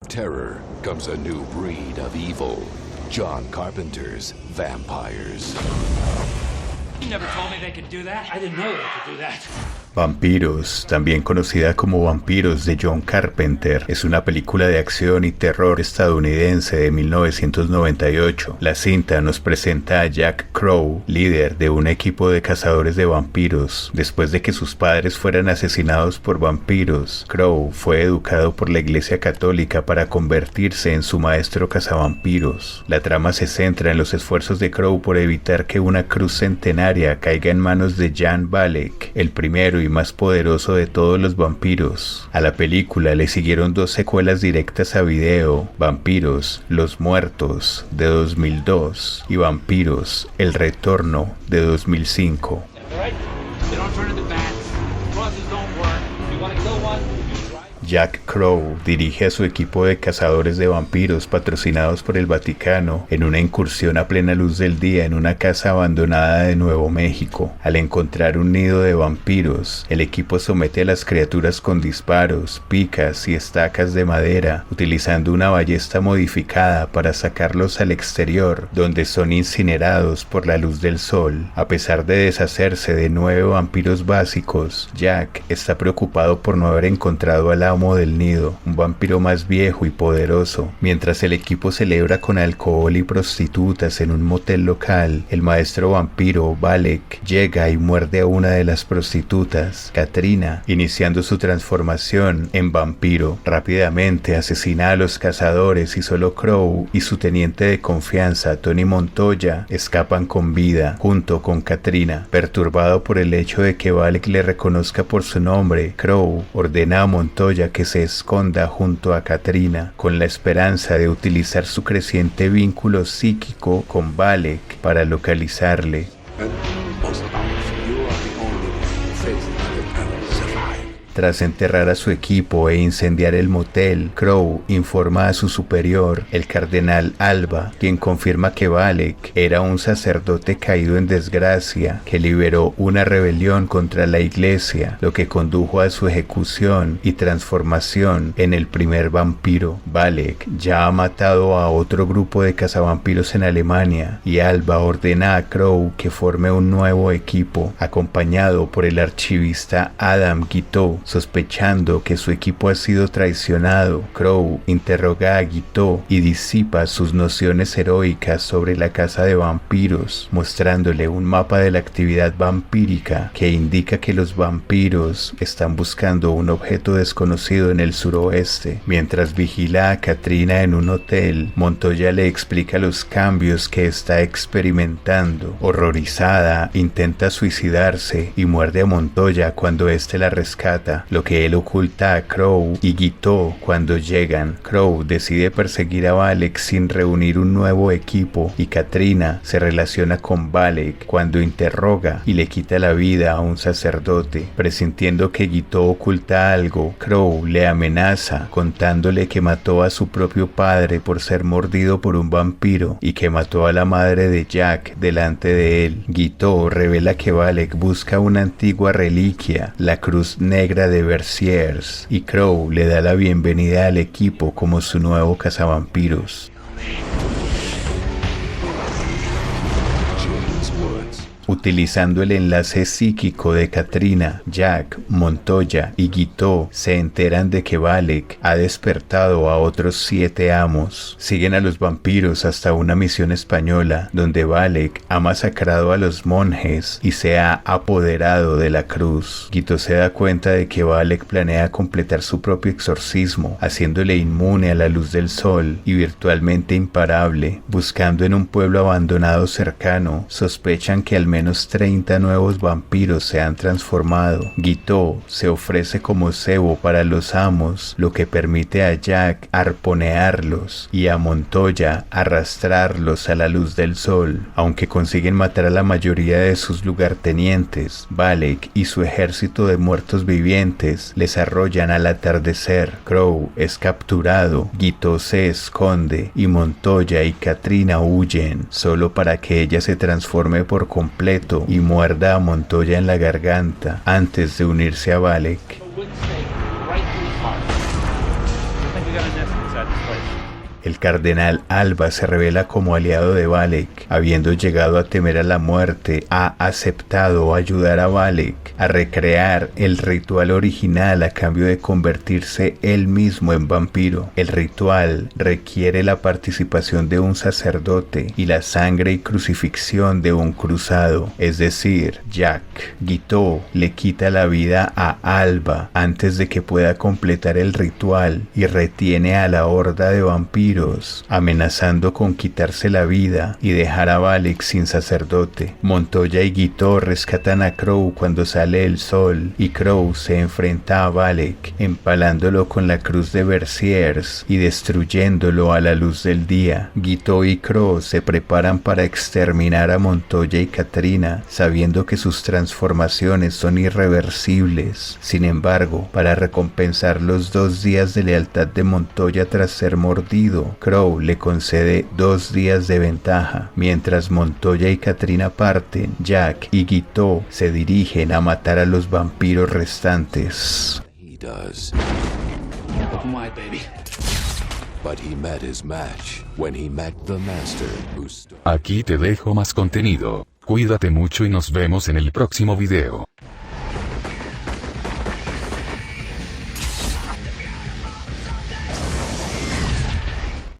terror comes a new breed of evil. John Carpenter's vampires. You never told me they could do that. I didn't know they could do that. Vampiros, también conocida como Vampiros de John Carpenter, es una película de acción y terror estadounidense de 1998. La cinta nos presenta a Jack Crow, líder de un equipo de cazadores de vampiros. Después de que sus padres fueran asesinados por vampiros, Crow fue educado por la Iglesia Católica para convertirse en su maestro cazavampiros. La trama se centra en los esfuerzos de Crow por evitar que una cruz centenaria caiga en manos de Jan Valek, el primero y más poderoso de todos los vampiros. A la película le siguieron 2 secuelas directas a video: Vampiros, Los Muertos, de 2002, y Vampiros, El Retorno, de 2005. Jack Crow dirige a su equipo de cazadores de vampiros patrocinados por el Vaticano en una incursión a plena luz del día en una casa abandonada de Nuevo México. Al encontrar un nido de vampiros, el equipo somete a las criaturas con disparos, picas y estacas de madera, utilizando una ballesta modificada para sacarlos al exterior, donde son incinerados por la luz del sol. A pesar de deshacerse de 9 vampiros básicos, Jack está preocupado por no haber encontrado al amo del nido, un vampiro más viejo y poderoso. Mientras el equipo celebra con alcohol y prostitutas en un motel local, el maestro vampiro Valek llega y muerde a una de las prostitutas, Katrina, iniciando su transformación en vampiro. Rápidamente asesina a los cazadores y solo Crow y su teniente de confianza, Tony Montoya, escapan con vida, junto con Katrina. Perturbado por el hecho de que Valek le reconozca por su nombre, Crow ordena a Montoya que se esconda junto a Katrina, con la esperanza de utilizar su creciente vínculo psíquico con Valek para localizarle. Tras enterrar a su equipo e incendiar el motel, Crow informa a su superior, el cardenal Alba, quien confirma que Valek era un sacerdote caído en desgracia que liberó una rebelión contra la iglesia, lo que condujo a su ejecución y transformación en el primer vampiro. Valek ya ha matado a otro grupo de cazavampiros en Alemania y Alba ordena a Crow que forme un nuevo equipo, acompañado por el archivista Adam Guiteau. Sospechando que su equipo ha sido traicionado, Crow interroga a Guiteau y disipa sus nociones heroicas sobre la caza de vampiros, mostrándole un mapa de la actividad vampírica que indica que los vampiros están buscando un objeto desconocido en el suroeste. Mientras vigila a Katrina en un hotel, Montoya le explica los cambios que está experimentando. Horrorizada, intenta suicidarse y muerde a Montoya cuando éste la rescata, lo que él oculta a Crow y Guiteau cuando llegan. Crow decide perseguir a Valek sin reunir un nuevo equipo y Katrina se relaciona con Valek cuando interroga y le quita la vida a un sacerdote. Presintiendo que Guiteau oculta algo, Crow le amenaza contándole que mató a su propio padre por ser mordido por un vampiro y que mató a la madre de Jack delante de él. Guiteau revela que Valek busca una antigua reliquia, la Cruz Negra de Berciers, y Crow le da la bienvenida al equipo como su nuevo cazavampiros. Utilizando el enlace psíquico de Katrina, Jack, Montoya y Guiteau se enteran de que Valek ha despertado a otros 7 amos. Siguen a los vampiros hasta una misión española, donde Valek ha masacrado a los monjes y se ha apoderado de la cruz. Guiteau se da cuenta de que Valek planea completar su propio exorcismo, haciéndole inmune a la luz del sol y virtualmente imparable. Buscando en un pueblo abandonado cercano, sospechan que al menos 30 nuevos vampiros se han transformado. Guiteau se ofrece como cebo para los amos, lo que permite a Jack arponearlos y a Montoya arrastrarlos a la luz del sol. Aunque consiguen matar a la mayoría de sus lugartenientes, Valek y su ejército de muertos vivientes les arrollan al atardecer. Crow es capturado, Guiteau se esconde y Montoya y Katrina huyen, solo para que ella se transforme por completo y muerda a Montoya en la garganta antes de unirse a Valek. El cardenal Alba se revela como aliado de Valek. Habiendo llegado a temer a la muerte, ha aceptado ayudar a Valek a recrear el ritual original a cambio de convertirse él mismo en vampiro. El ritual requiere la participación de un sacerdote y la sangre y crucifixión de un cruzado, es decir, Jack. Guiteau le quita la vida a Alba antes de que pueda completar el ritual y retiene a la horda de vampiros, amenazando con quitarse la vida y dejar a Valek sin sacerdote. Montoya y Guiteau rescatan a Crow cuando sale el sol y Crow se enfrenta a Valek, empalándolo con la cruz de Berciers y destruyéndolo a la luz del día. Guiteau y Crow se preparan para exterminar a Montoya y Katrina, sabiendo que sus transformaciones son irreversibles. Sin embargo, para recompensar los 2 días de lealtad de Montoya tras ser mordido, Crow le concede 2 días de ventaja. Mientras Montoya y Katrina parten, Jack y Guiteau se dirigen a matar a los vampiros restantes. He does. Open wide, baby. But he met his match when he met the master who Aquí te dejo más contenido. Cuídate mucho y nos vemos en el próximo video.